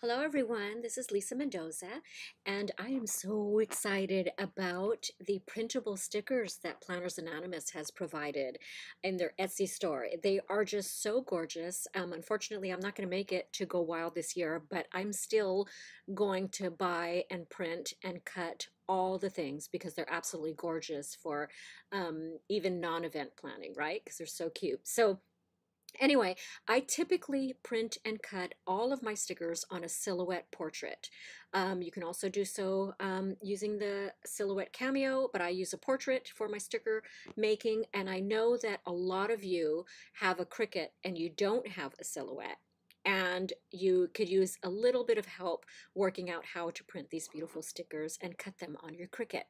Hello everyone, this is Lisa Mendoza, and I am so excited about the printable stickers that Planners Anonymous has provided in their Etsy store. They are just so gorgeous. Unfortunately, I'm not going to make it to Go Wild this year, but I'm still going to buy and print and cut all the things because they're absolutely gorgeous for even non-event planning, right? Because they're so cute. So anyway, I typically print and cut all of my stickers on a silhouette portrait. You can also do so using the silhouette cameo, but I use a portrait for my sticker making, and I know that a lot of you have a Cricut and you don't have a silhouette. And you could use a little bit of help working out how to print these beautiful stickers and cut them on your Cricut.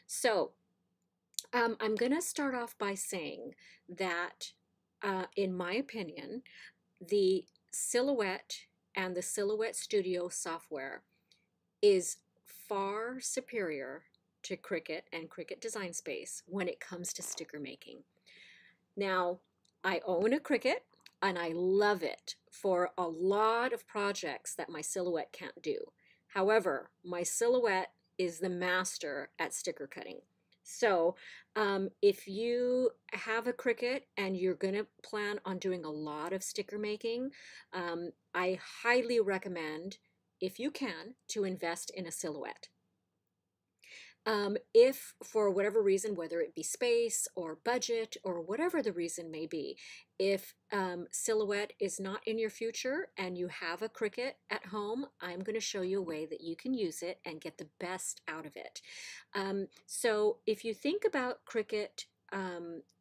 So I'm going to start off by saying that in my opinion, the Silhouette and the Silhouette Studio software is far superior to Cricut and Cricut Design Space when it comes to sticker making. Now, I own a Cricut and I love it for a lot of projects that my Silhouette can't do. However, my Silhouette is the master at sticker cutting. So if you have a Cricut and you're going to plan on doing a lot of sticker making, I highly recommend, if you can, to invest in a Silhouette. If for whatever reason, whether it be space or budget or whatever the reason may be, if Silhouette is not in your future and you have a Cricut at home, I'm going to show you a way that you can use it and get the best out of it. So if you think about Cricut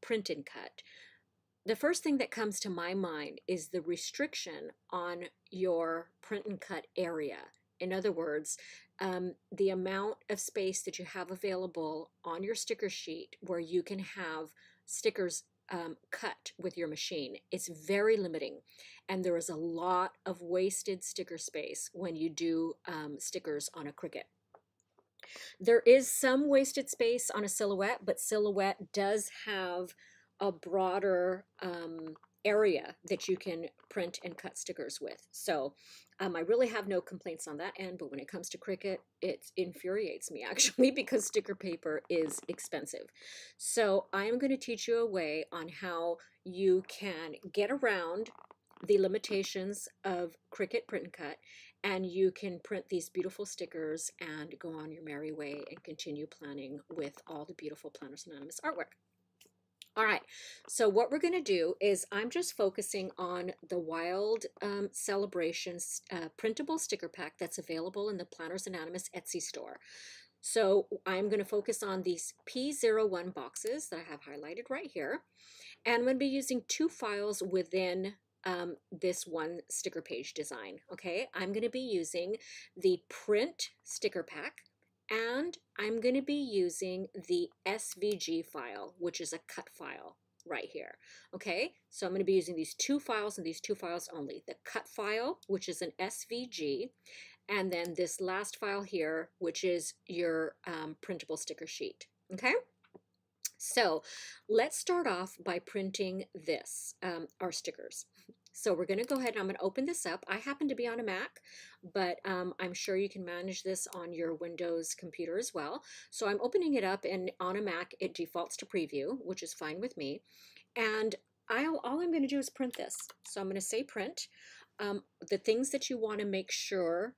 print and cut, the first thing that comes to my mind is the restriction on your print and cut area. In other words, the amount of space that you have available on your sticker sheet where you can have stickers cut with your machine. It's very limiting, and there is a lot of wasted sticker space when you do stickers on a Cricut. There is some wasted space on a Silhouette, but Silhouette does have a broader area that you can print and cut stickers with. So I really have no complaints on that end, but when it comes to Cricut, it infuriates me actually because sticker paper is expensive. So I am going to teach you a way on how you can get around the limitations of Cricut print and cut, and you can print these beautiful stickers and go on your merry way and continue planning with all the beautiful Planners Anonymous artwork. All right, so what we're going to do is I'm just focusing on the Wild Celebrations printable sticker pack that's available in the Planners Anonymous Etsy store. So I'm going to focus on these P01 boxes that I have highlighted right here. And I'm going to be using two files within this one sticker page design. Okay, I'm going to be using the print sticker pack, and I'm going to be using the SVG file, which is a cut file right here. Okay, so I'm going to be using these two files and these two files only. The cut file, which is an SVG, and then this last file here, which is your printable sticker sheet. Okay, so let's start off by printing this, our stickers. So we're going to go ahead and I'm going to open this up. I happen to be on a Mac, but I'm sure you can manage this on your Windows computer as well. So I'm opening it up, and on a Mac it defaults to preview, which is fine with me. And all I'm going to do is print this. So I'm going to say print. The things that you want to make sure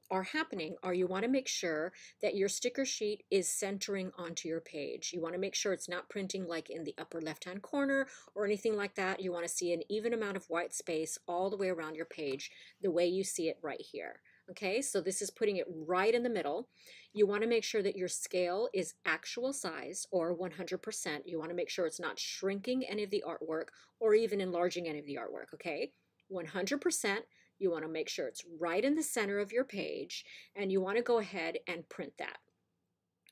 are happening are you want to make sure that your sticker sheet is centering onto your page. You want to make sure it's not printing like in the upper left-hand corner or anything like that. You want to see an even amount of white space all the way around your page, the way you see it right here. Okay, so this is putting it right in the middle. You want to make sure that your scale is actual size or 100%. You want to make sure it's not shrinking any of the artwork or even enlarging any of the artwork, okay? 100%. You want to make sure it's right in the center of your page, and you want to go ahead and print that.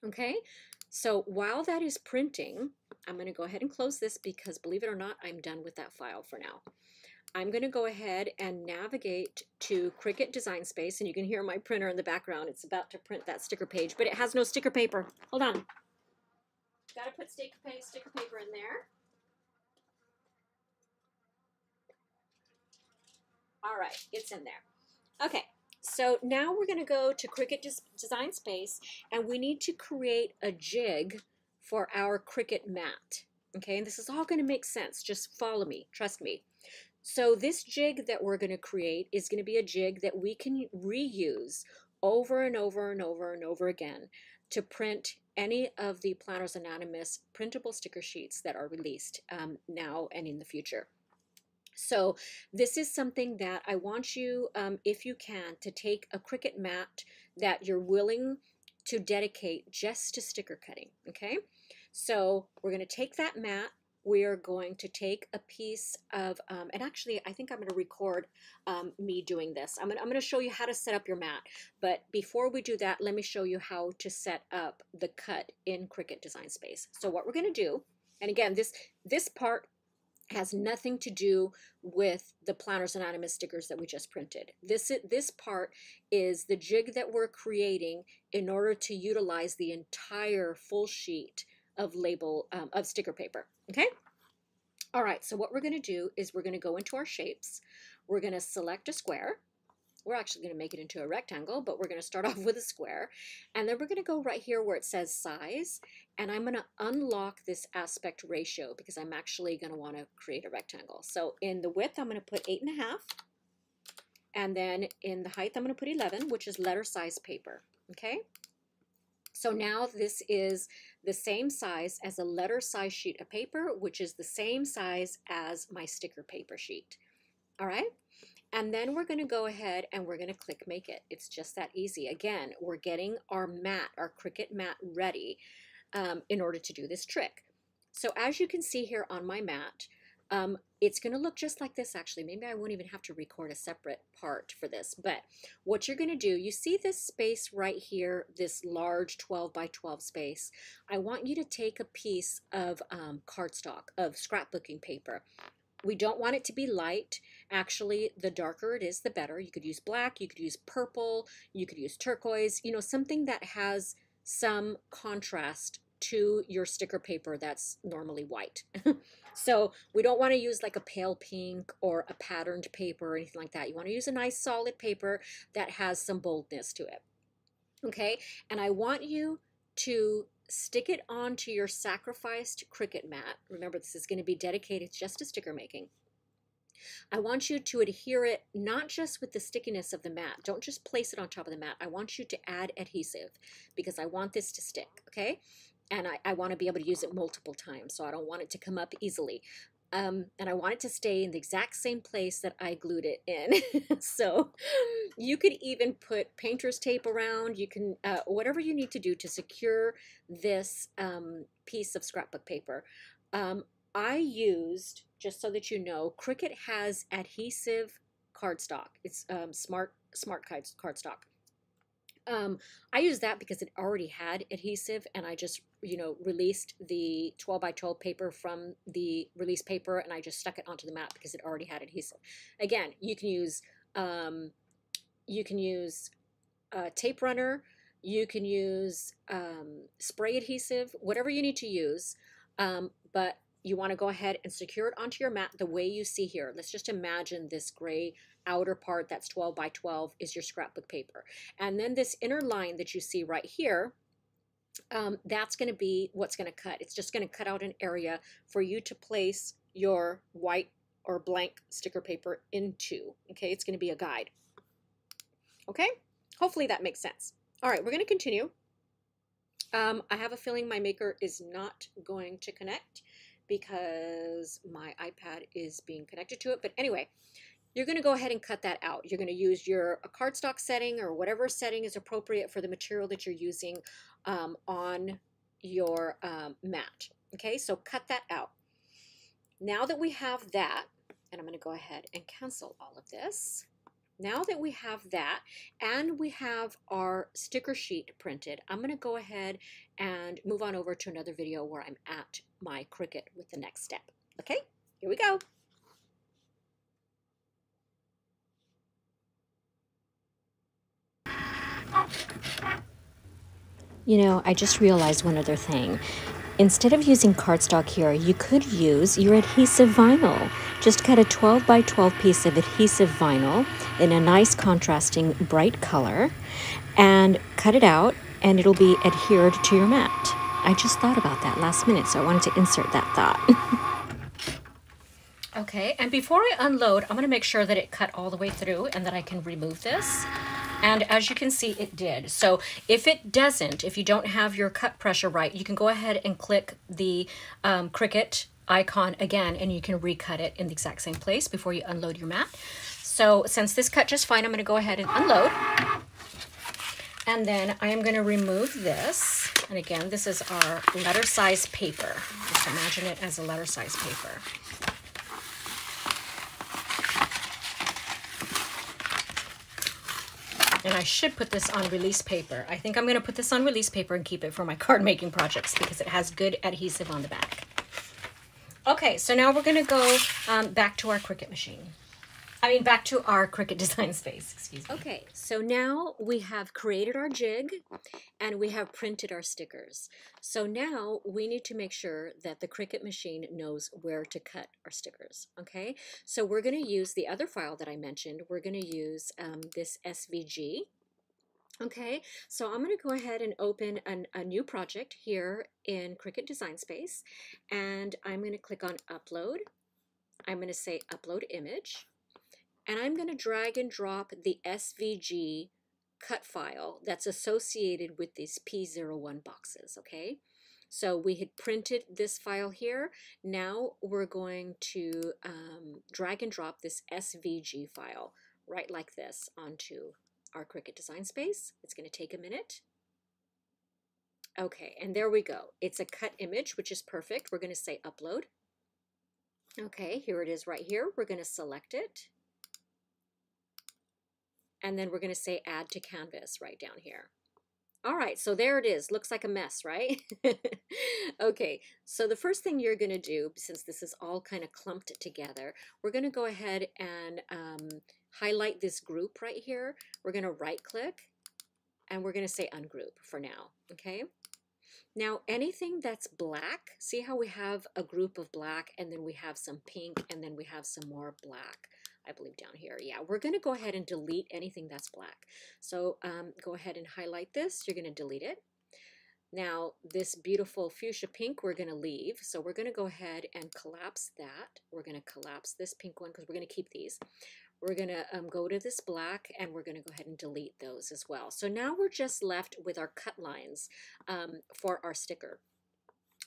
Okay, so while that is printing, I'm going to go ahead and close this because, believe it or not, I'm done with that file for now. I'm going to go ahead and navigate to Cricut Design Space, and you can hear my printer in the background. It's about to print that sticker page, but it has no sticker paper. Hold on. Got to put sticker paper in there. All right, it's in there. Okay, So now we're going to go to Cricut Design Space, and we need to create a jig for our Cricut mat. Okay, and this is all going to make sense. Just follow me, trust me. So this jig that we're going to create is going to be a jig that we can reuse over and over and over and over again to print any of the Planners Anonymous printable sticker sheets that are released now and in the future. So this is something that I want you, if you can, to take a Cricut mat that you're willing to dedicate just to sticker cutting, okay? So we're going to take that mat. We are going to take a piece of, and actually I think I'm going to record me doing this. I'm going to show you how to set up your mat. But before we do that, let me show you how to set up the cut in Cricut Design Space. So what we're going to do, and again, this part has nothing to do with the Planners Anonymous stickers that we just printed. This part is the jig that we're creating in order to utilize the entire full sheet of of sticker paper. Okay? All right, so what we're going to do is we're going to go into our shapes. We're going to select a square. We're actually going to make it into a rectangle, but we're going to start off with a square. And then we're going to go right here where it says size. And I'm going to unlock this aspect ratio because I'm actually going to want to create a rectangle. So in the width, I'm going to put 8.5. And then in the height, I'm going to put 11, which is letter size paper. Okay? So now this is the same size as a letter size sheet of paper, which is the same size as my sticker paper sheet. All right? And then we're going to go ahead and we're going to click make it. It's just that easy. Again, we're getting our mat, our Cricut mat ready in order to do this trick. So as you can see here on my mat, it's going to look just like this actually. Maybe I won't even have to record a separate part for this. But what you're going to do, you see this space right here, this large 12 by 12 space. I want you to take a piece of cardstock, of scrapbooking paper. We don't want it to be light. Actually, the darker it is, the better. You could use black, you could use purple, you could use turquoise, you know, something that has some contrast to your sticker paper that's normally white. So we don't want to use like a pale pink or a patterned paper or anything like that. You want to use a nice solid paper that has some boldness to it. Okay, and I want you to stick it onto your sacrificed Cricut mat. Remember, this is going to be dedicated just to sticker making. I want you to adhere it not just with the stickiness of the mat. Don't just place it on top of the mat. I want you to add adhesive because I want this to stick, okay? And I want to be able to use it multiple times, so I don't want it to come up easily. And I want it to stay in the exact same place that I glued it in. So you could even put painter's tape around. You can, whatever you need to do to secure this piece of scrapbook paper. I used, just so that you know, Cricut has adhesive cardstock. It's smart cardstock. I used that because it already had adhesive, and I just, you know, released the 12 by 12 paper from the release paper, and I just stuck it onto the mat because it already had adhesive. Again, you can use tape runner, you can use spray adhesive, whatever you need to use, but you want to go ahead and secure it onto your mat the way you see here. Let's just imagine this gray outer part that's 12 by 12 is your scrapbook paper. And then this inner line that you see right here, that's going to be what's going to cut. It's just going to cut out an area for you to place your white or blank sticker paper into. Okay, it's going to be a guide. Okay, hopefully that makes sense. All right, we're going to continue. I have a feeling my maker is not going to connect because my iPad is being connected to it. But anyway, you're going to go ahead and cut that out. You're going to use your cardstock setting or whatever setting is appropriate for the material that you're using on your mat. Okay, so cut that out. Now that we have that, and I'm going to go ahead and cancel all of this. Now that we have that and we have our sticker sheet printed, I'm going to go ahead and move on over to another video where I'm at my Cricut with the next step. Okay, here we go. You know, I just realized one other thing. Instead of using cardstock here, you could use your adhesive vinyl. Just cut a 12 by 12 piece of adhesive vinyl in a nice contrasting bright color and cut it out, and it'll be adhered to your mat. I just thought about that last minute, so I wanted to insert that thought. Okay, and before I unload, I'm going to make sure that it cut all the way through and that I can remove this. And as you can see, it did. So if it doesn't, if you don't have your cut pressure right, you can go ahead and click the Cricut icon again, and you can recut it in the exact same place before you unload your mat. So since this cut just fine, I'm going to go ahead and unload. And then I am going to remove this. And again, this is our letter size paper. Just imagine it as a letter size paper. And I should put this on release paper. I think I'm going to put this on release paper and keep it for my card making projects because it has good adhesive on the back. Okay, so now we're going to go back to our Cricut machine. Back to our Cricut design space, excuse me. Okay, so now we have created our jig and we have printed our stickers. So now we need to make sure that the Cricut machine knows where to cut our stickers, okay? So we're going to use the other file that I mentioned. We're going to use this SVG. Okay, so I'm going to go ahead and open a new project here in Cricut Design Space, and I'm going to click on Upload. I'm going to say Upload Image. And I'm going to drag and drop the SVG cut file that's associated with these P01 boxes, okay? So we had printed this file here. Now we're going to drag and drop this SVG file right like this onto our Cricut Design Space. It's going to take a minute. Okay, and there we go. It's a cut image, which is perfect. We're going to say Upload. Okay, here it is right here. We're going to select it. And then we're going to say Add to Canvas right down here. All right, so there it is. Looks like a mess, right? Okay, so the first thing you're going to do, since this is all kind of clumped together, we're going to go ahead and highlight this group right here. We're going to right click and we're going to say Ungroup for now, okay? Now anything that's black, see how we have a group of black and then we have some pink and then we have some more black. I believe down here. Yeah, we're going to go ahead and delete anything that's black. So go ahead and highlight this. You're going to delete it. Now this beautiful fuchsia pink we're going to leave. So we're going to go ahead and collapse that. We're going to collapse this pink one because we're going to keep these. We're going to go to this black and we're going to go ahead and delete those as well. So now we're just left with our cut lines for our sticker.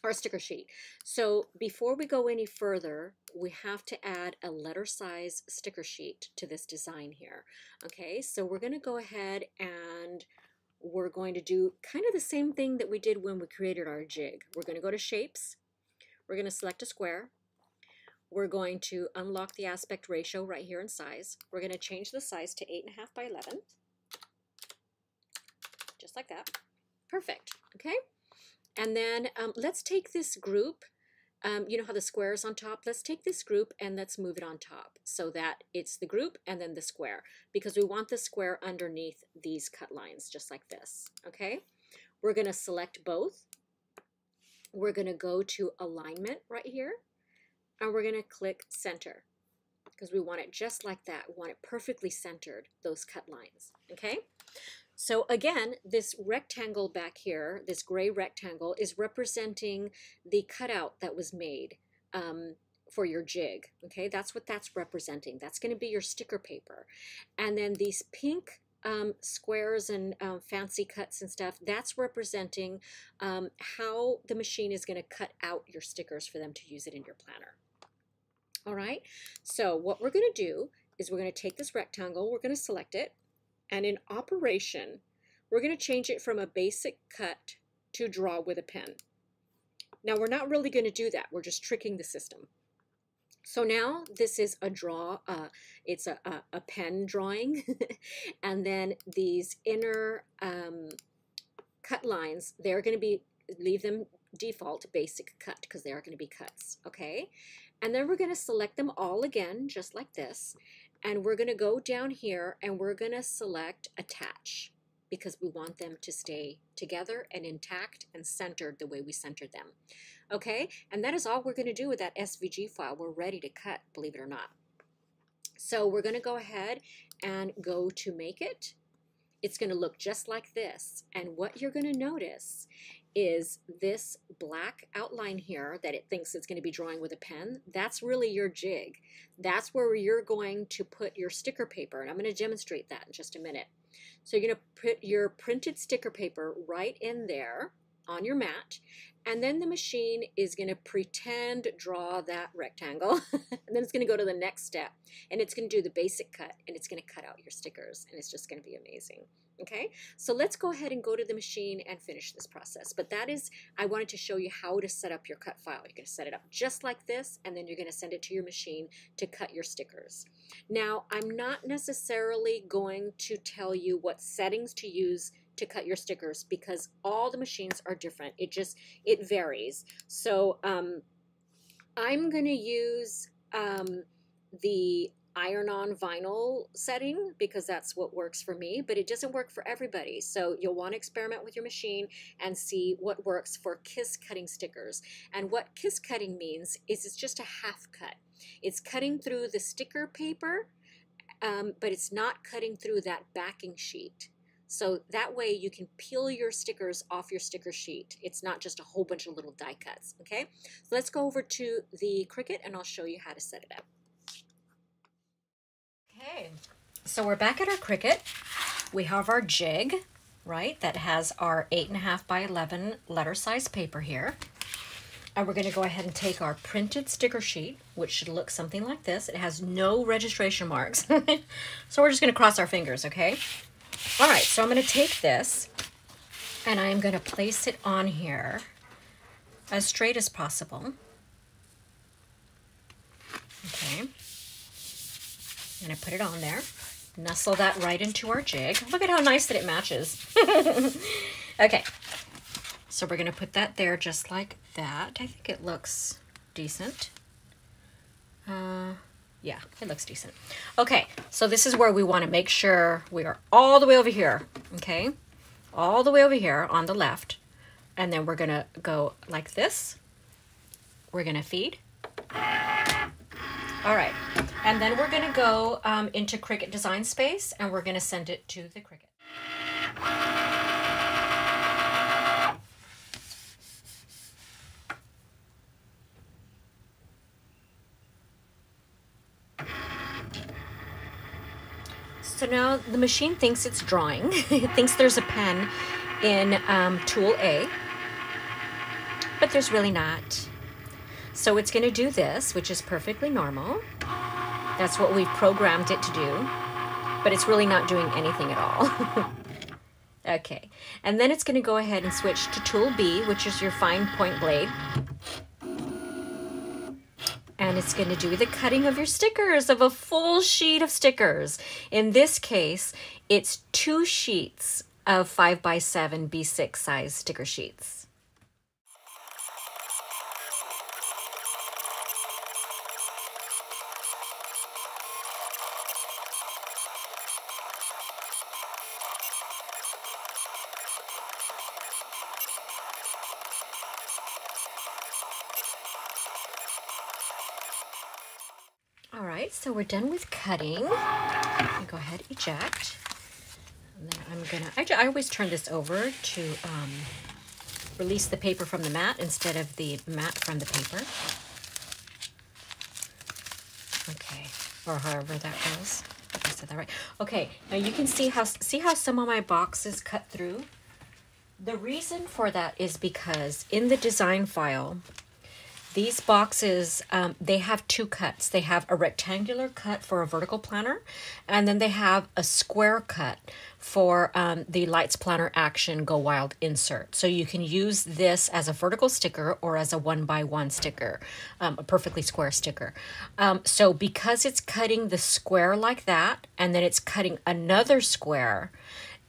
Our sticker sheet. So before we go any further, we have to add a letter size sticker sheet to this design here. Okay, so we're going to go ahead and we're going to do kind of the same thing that we did when we created our jig. We're going to go to Shapes. We're going to select a square. We're going to unlock the aspect ratio right here in size. We're going to change the size to 8.5 by 11. Just like that. Perfect. Okay. And then let's take this group, you know how the square is on top? Let's take this group and let's move it on top so that it's the group and then the square, because we want the square underneath these cut lines, just like this, okay? We're going to select both. We're going to go to Alignment right here, and we're going to click Center, because we want it just like that. We want it perfectly centered, those cut lines, okay? So again, this rectangle back here, this gray rectangle, is representing the cutout that was made for your jig. Okay, that's what that's representing. That's going to be your sticker paper. And then these pink squares and fancy cuts and stuff, that's representing how the machine is going to cut out your stickers for them to use it in your planner. All right, so what we're going to do is we're going to take this rectangle, we're going to select it, and in Operation, we're going to change it from a basic cut to draw with a pen. Now, we're not really going to do that. We're just tricking the system. So now this is a draw, it's a pen drawing, and then these inner cut lines, they're going to be, leave them default basic cut because they are going to be cuts, okay? And then we're going to select them all again, just like this. And we're going to go down here and we're going to select Attach. because we want them to stay together and intact and centered the way we centered them. Okay, and that is all we're going to do with that SVG file. We're ready to cut, believe it or not. So we're going to go ahead and go to make it. It's going to look just like this. And what you're going to notice is this black outline here that it thinks it's going to be drawing with a pen. That's really your jig. That's where you're going to put your sticker paper. And I'm going to demonstrate that in just a minute. So you're going to put your printed sticker paper right in there on your mat. And then the machine is going to pretend draw that rectangle. And then it's going to go to the next step. And it's going to do the basic cut. And it's going to cut out your stickers. And it's just going to be amazing. Okay, so let's go ahead and go to the machine and finish this process. But that is, I wanted to show you how to set up your cut file. You're going to set it up just like this, and then you're going to send it to your machine to cut your stickers. Now, I'm not necessarily going to tell you what settings to use to cut your stickers because all the machines are different. It varies. So I'm going to use the iron-on vinyl setting because that's what works for me, but it doesn't work for everybody. So you'll want to experiment with your machine and see what works for kiss cutting stickers. And what kiss cutting means is it's just a half cut. It's cutting through the sticker paper, but it's not cutting through that backing sheet. So that way you can peel your stickers off your sticker sheet. It's not just a whole bunch of little die cuts, okay? So let's go over to the Cricut and I'll show you how to set it up. Okay, so we're back at our Cricut. We have our jig, right, that has our 8.5 by 11 letter size paper here. And we're going to go ahead and take our printed sticker sheet, which should look something like this. It has no registration marks. So we're just going to cross our fingers, okay? All right, so I'm going to take this and I'm going to place it on here as straight as possible. Okay. I'm going to put it on there, nestle that right into our jig. Look at how nice that it matches. Okay, so we're going to put that there just like that. I think it looks decent. Yeah, it looks decent. Okay, so this is where we want to make sure we are all the way over here, okay? All the way over here on the left. And then we're going to go like this. We're going to feed. All right, and then we're going to go into Cricut Design Space, and we're going to send it to the Cricut. So now the machine thinks it's drawing. It thinks there's a pen in Tool A, but there's really not. So it's going to do this, which is perfectly normal. That's what we've programmed it to do, but it's really not doing anything at all. Okay, and then it's going to go ahead and switch to Tool B, which is your fine point blade. And it's going to do the cutting of your stickers, of a full sheet of stickers. In this case, it's 2 sheets of 5 by 7 B6 size sticker sheets. All right, so we're done with cutting. Go ahead, eject. And then I'm gonna, I always turn this over to release the paper from the mat instead of the mat from the paper. Okay, or however that goes. I said that right. Okay, now you can see how some of my boxes cut through. The reason for that is because in the design file, these boxes, they have 2 cuts. They have a rectangular cut for a vertical planner, and then they have a square cut for the Lights Planner Action Go Wild insert. So you can use this as a vertical sticker or as a 1x1 sticker, a perfectly square sticker. So because it's cutting the square like that, and then it's cutting another square,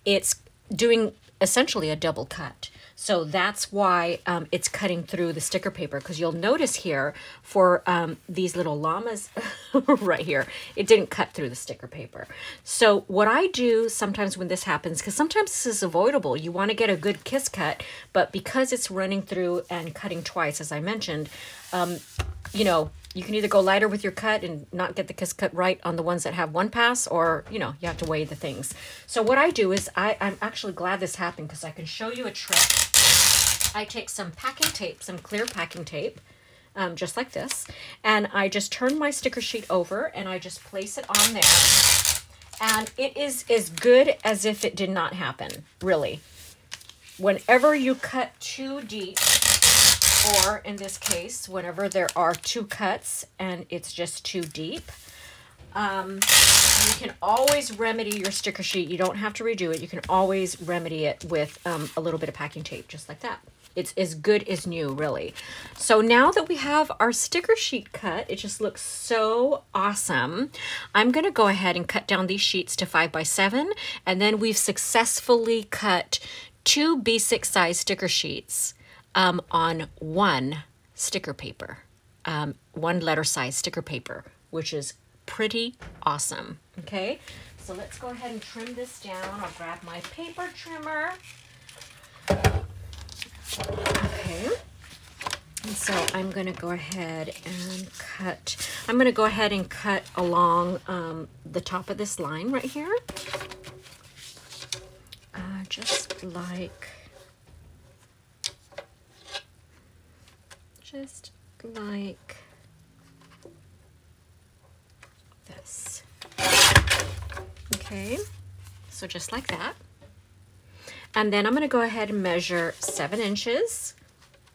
it's doing essentially a double cut. So that's why it's cutting through the sticker paper, because you'll notice here for these little llamas right here, it didn't cut through the sticker paper. So what I do sometimes when this happens, because sometimes this is avoidable, you want to get a good kiss cut, but because it's running through and cutting twice, as I mentioned, you know, you can either go lighter with your cut and not get the kiss cut right on the ones that have one pass, or, you know, you have to weigh the things. So what I do is I'm actually glad this happened because I can show you a trick. I take some packing tape, some clear packing tape, just like this, and I just turn my sticker sheet over and I just place it on there. And it is as good as if it did not happen, really. Whenever you cut too deep, or in this case, whenever there are two cuts and it's just too deep, you can always remedy your sticker sheet. You don't have to redo it. You can always remedy it with a little bit of packing tape, just like that. It's as good as new, really. So now that we have our sticker sheet cut, it just looks so awesome. I'm going to go ahead and cut down these sheets to 5 by 7, and then we've successfully cut 2 B6 size sticker sheets on one sticker paper, one letter size sticker paper, which is pretty awesome. Okay, so let's go ahead and trim this down. I'll grab my paper trimmer. Okay, and so I'm going to go ahead and cut. I'm going to go ahead and cut along the top of this line right here, just like this. Okay, so just like that. And then I'm going to go ahead and measure 7 inches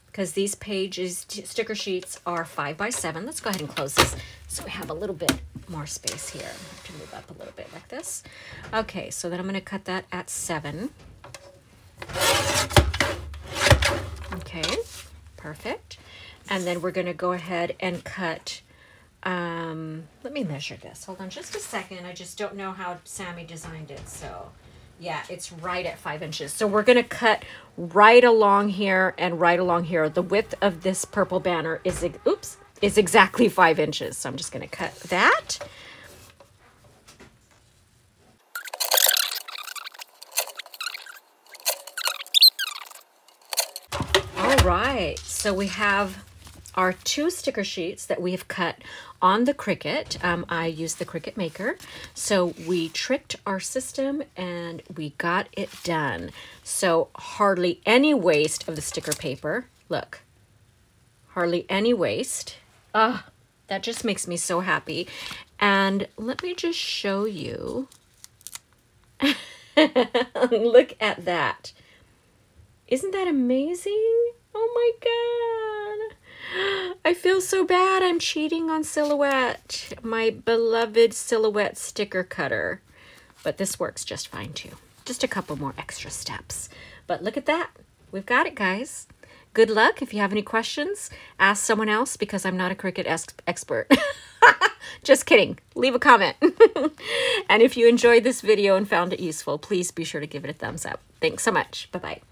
because these pages, sticker sheets, are 5 by 7. Let's go ahead and close this so we have a little bit more space here. I have to move up a little bit like this. Okay, so then I'm going to cut that at 7. Okay, perfect. And then we're going to go ahead and cut, let me measure this. Hold on just a second. I just don't know how Sammy designed it. So yeah, it's right at 5 inches. So we're going to cut right along here and right along here. The width of this purple banner is, is exactly 5 inches. So I'm just going to cut that. All right, so we have our 2 sticker sheets that we have cut on the Cricut. I used the Cricut Maker. So we tricked our system and we got it done. So hardly any waste of the sticker paper. Look, hardly any waste. That just makes me so happy. And let me just show you. Look at that. Isn't that amazing? Oh my God. I feel so bad. I'm cheating on Silhouette, my beloved Silhouette sticker cutter. But this works just fine too. Just a couple more extra steps. But look at that. We've got it, guys. Good luck. If you have any questions, ask someone else because I'm not a Cricut expert. Just kidding. Leave a comment. And if you enjoyed this video and found it useful, please be sure to give it a thumbs up. Thanks so much. Bye-bye.